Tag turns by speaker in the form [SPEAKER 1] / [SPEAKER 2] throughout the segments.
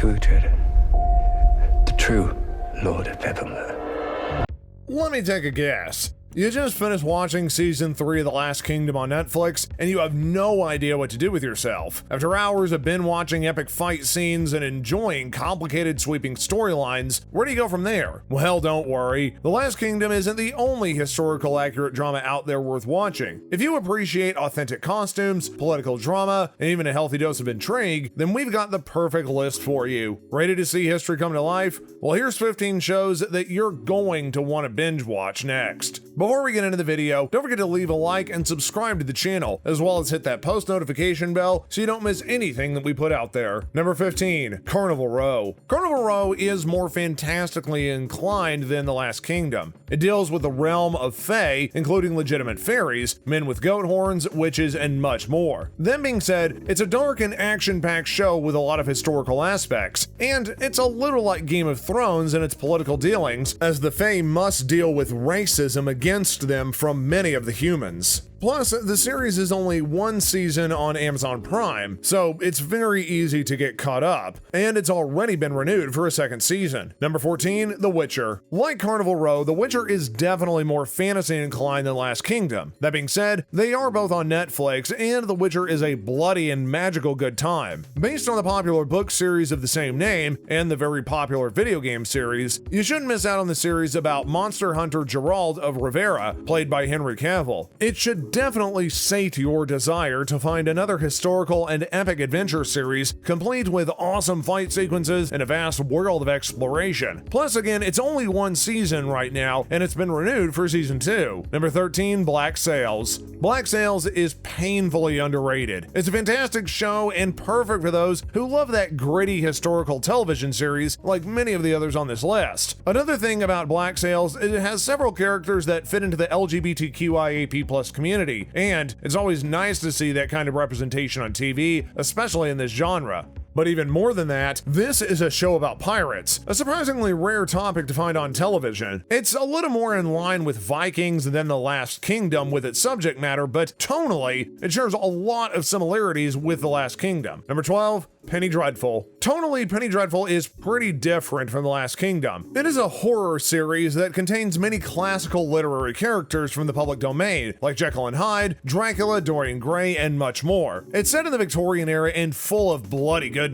[SPEAKER 1] Uhtred, the true Lord of Peppermere.
[SPEAKER 2] Let me take a guess. You just finished watching season 3 of The Last Kingdom on Netflix, and you have no idea what to do with yourself. After hours of binge watching epic fight scenes and enjoying complicated sweeping storylines, where do you go from there? Well, don't worry. The Last Kingdom isn't the only historical accurate drama out there worth watching. If you appreciate authentic costumes, political drama, and even a healthy dose of intrigue, then we've got the perfect list for you. Ready to see history come to life? Well, here's 15 shows that you're going to want to binge watch next. Before we get into the video, don't forget to leave a like and subscribe to the channel, as well as hit that post notification bell so you don't miss anything that we put out there. Number 15, Carnival Row. Carnival Row is more fantastically inclined than The Last Kingdom. It deals with the realm of Fae, including legitimate fairies, men with goat horns, witches, and much more. That being said, it's a dark and action-packed show with a lot of historical aspects, and it's a little like Game of Thrones in its political dealings, as the Fae must deal with racism against them from many of the humans. Plus, the series is only one season on Amazon Prime, so it's very easy to get caught up, and it's already been renewed for a second season. Number 14, The Witcher. Like Carnival Row, The Witcher is definitely more fantasy inclined than Last Kingdom. That being said, they are both on Netflix, and The Witcher is a bloody and magical good time. Based on the popular book series of the same name, and the very popular video game series, you shouldn't miss out on the series about monster hunter Geralt of Rivia, played by Henry Cavill. It should definitely sate your desire to find another historical and epic adventure series complete with awesome fight sequences and a vast world of exploration. Plus, again, it's only one season right now, and it's been renewed for season 2. Number 13, Black Sails. Black Sails is painfully underrated. It's a fantastic show and perfect for those who love that gritty historical television series like many of the others on this list. Another thing about Black Sails, it has several characters that fit into the LGBTQIAP+ community, and it's always nice to see that kind of representation on TV, especially in this genre. But even more than that, this is a show about pirates, a surprisingly rare topic to find on television. It's a little more in line with Vikings than The Last Kingdom with its subject matter, but tonally, it shares a lot of similarities with The Last Kingdom. Number 12, Penny Dreadful. Tonally, Penny Dreadful is pretty different from The Last Kingdom. It is a horror series that contains many classical literary characters from the public domain, like Jekyll and Hyde, Dracula, Dorian Gray, and much more. It's set in the Victorian era and full of bloody goodness.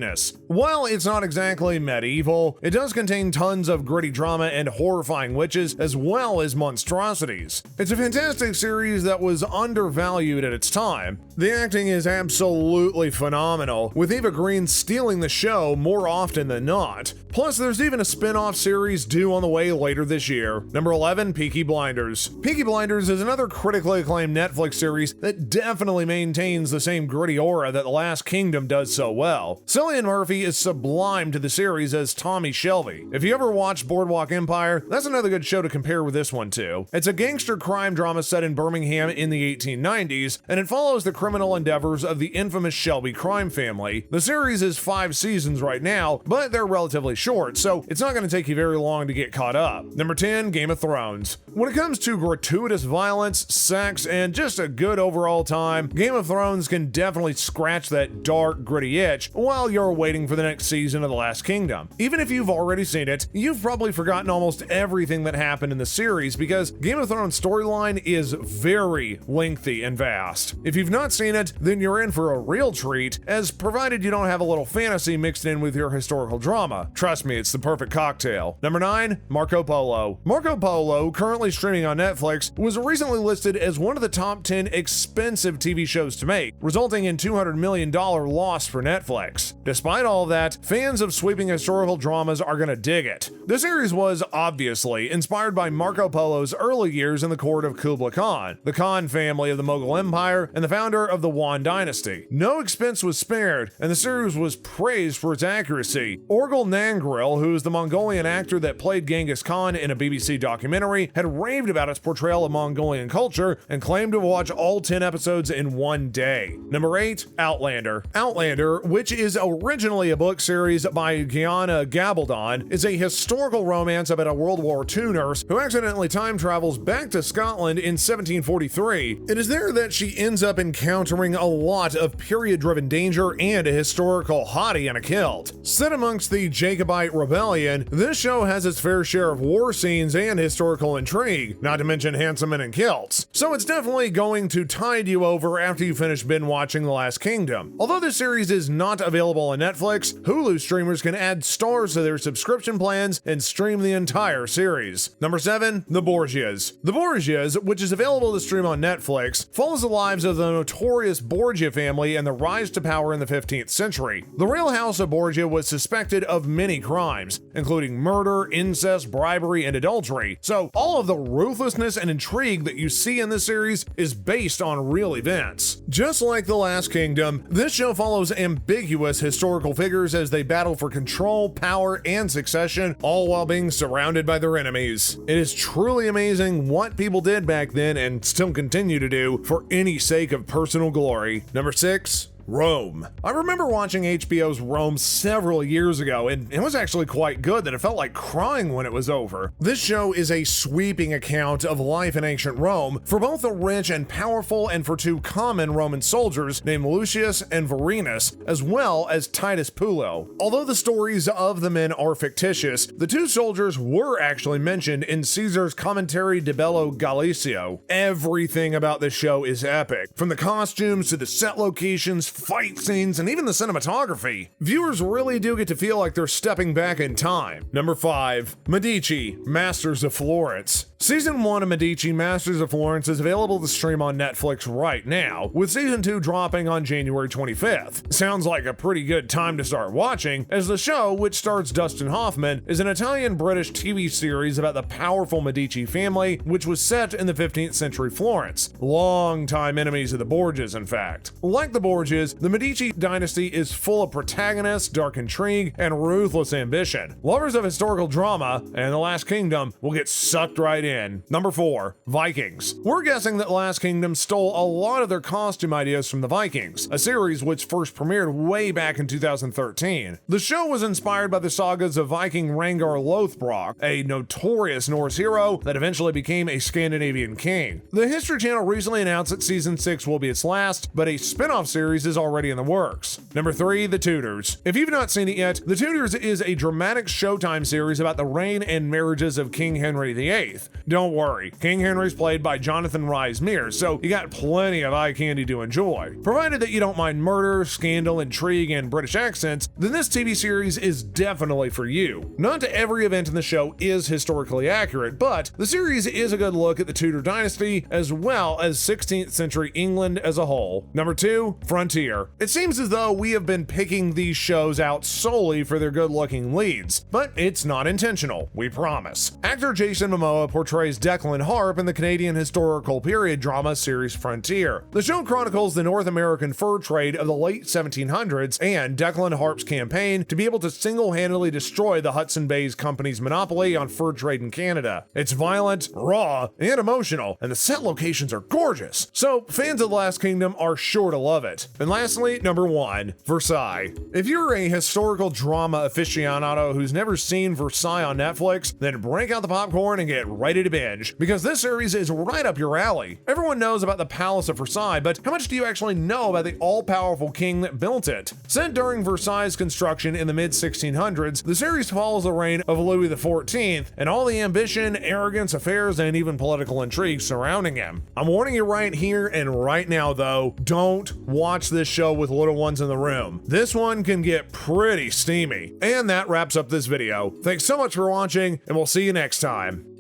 [SPEAKER 2] While it's not exactly medieval, it does contain tons of gritty drama and horrifying witches, as well as monstrosities. It's a fantastic series that was undervalued at its time. The acting is absolutely phenomenal, with Eva Green stealing the show more often than not. Plus, there's even a spin-off series due on the way later this year. Number 11, Peaky Blinders. Peaky Blinders is another critically acclaimed Netflix series that definitely maintains the same gritty aura that The Last Kingdom does so well. Cillian Murphy is sublime to the series as Tommy Shelby. If you ever watched Boardwalk Empire, that's another good show to compare with this one too. It's a gangster crime drama set in Birmingham in the 1890s, and it follows the criminal endeavors of the infamous Shelby crime family. The series is 5 seasons right now, but they're relatively short, so it's not going to take you very long to get caught up. Number 10, Game of Thrones. When it comes to gratuitous violence, sex, and just a good overall time, Game of Thrones can definitely scratch that dark, gritty itch while you're waiting for the next season of The Last Kingdom. Even if you've already seen it, you've probably forgotten almost everything that happened in the series because Game of Thrones storyline is very lengthy and vast. If you've not seen it, then you're in for a real treat, as provided you don't have a little fantasy mixed in with your historical drama. Trust me, it's the perfect cocktail. Number 9, Marco Polo. Marco Polo, currently streaming on Netflix, was recently listed as one of the top 10 expensive TV shows to make, resulting in $200 million loss for Netflix. Despite all of that, fans of sweeping historical dramas are gonna dig it. The series was, obviously, inspired by Marco Polo's early years in the court of Kublai Khan, the Khan family of the Mughal Empire, and the founder of the Yuan dynasty. No expense was spared, and the series was praised for its accuracy. Orgul Nangril, who is the Mongolian actor that played Genghis Khan in a BBC documentary, had raved about its portrayal of Mongolian culture and claimed to watch all 10 episodes in one day. Number 8, Outlander. Outlander, which is originally a book series by Guyana Gabaldon, is a historical romance about a World War II nurse who accidentally time travels back to Scotland in 1743. It is there that she ends up encountering a lot of period-driven danger and a historical historical hottie in a kilt. Set amongst the Jacobite rebellion, this show has its fair share of war scenes and historical intrigue, not to mention handsome men in kilts. So it's definitely going to tide you over after you finish binge watching The Last Kingdom. Although this series is not available on Netflix, Hulu streamers can add stars to their subscription plans and stream the entire series. Number 7, The Borgias. The Borgias, which is available to stream on Netflix, follows the lives of the notorious Borgia family and the rise to power in the 15th century. The Real House of Borgia was suspected of many crimes, including murder, incest, bribery, and adultery. So all of the ruthlessness and intrigue that you see in this series is based on real events. Just like The Last Kingdom, this show follows ambiguous historical figures as they battle for control, power, and succession, all while being surrounded by their enemies. It is truly amazing what people did back then and still continue to do for any sake of personal glory. Number 6, Rome. I remember watching HBO's Rome several years ago, and it was actually quite good that it felt like crying when it was over. This show is a sweeping account of life in ancient Rome for both the rich and powerful and for two common Roman soldiers named Lucius and Vorenus, as well as Titus Pullo. Although the stories of the men are fictitious, the two soldiers were actually mentioned in Caesar's Commentary de Bello Gallicio. Everything about this show is epic, from the costumes to the set locations, fight scenes, and even the cinematography. Viewers really do get to feel like they're stepping back in time. Number 5, Medici, Masters of Florence. Season 1 of Medici, Masters of Florence is available to stream on Netflix right now, with Season 2 dropping on January 25th. Sounds like a pretty good time to start watching, as the show, which stars Dustin Hoffman, is an Italian-British TV series about the powerful Medici family, which was set in the 15th century Florence. Longtime enemies of the Borgias, in fact. Like the Borgias, the Medici dynasty is full of protagonists, dark intrigue, and ruthless ambition. Lovers of historical drama and The Last Kingdom will get sucked right in. Number 4, Vikings. We're guessing that Last Kingdom stole a lot of their costume ideas from the Vikings, a series which first premiered way back in 2013. The show was inspired by the sagas of Viking Rhaegar Lothbrok, a notorious Norse hero that eventually became a Scandinavian king. The History Channel recently announced that Season 6 will be its last, but a spin-off series is already in the works. Number 3, The Tudors. If you've not seen it yet, The Tudors is a dramatic Showtime series about the reign and marriages of King Henry VIII. Don't worry, King Henry's played by Jonathan Rhys-Meyers, so you got plenty of eye candy to enjoy. Provided that you don't mind murder, scandal, intrigue, and British accents, then this TV series is definitely for you. Not every event in the show is historically accurate, but the series is a good look at the Tudor dynasty as well as 16th century England as a whole. Number 2, Frontier. It seems as though we have been picking these shows out solely for their good-looking leads, but it's not intentional, we promise. Actor Jason Momoa portrays Declan Harp in the Canadian historical period drama series Frontier. The show chronicles the North American fur trade of the late 1700s and Declan Harp's campaign to be able to single-handedly destroy the Hudson Bay's company's monopoly on fur trade in Canada. It's violent, raw, and emotional, and the set locations are gorgeous. So fans of The Last Kingdom are sure to love it. And lastly, number 1, Versailles. If you're a historical drama aficionado who's never seen Versailles on Netflix, then break out the popcorn and get ready to binge, because this series is right up your alley. Everyone knows about the Palace of Versailles, but how much do you actually know about the all-powerful king that built it? Set during Versailles' construction in the mid-1600s, the series follows the reign of Louis XIV and all the ambition, arrogance, affairs, and even political intrigue surrounding him. I'm warning you right here and right now though, don't watch this show with little ones in the room. This one can get pretty steamy. And that wraps up this video. Thanks so much for watching, and we'll see you next time.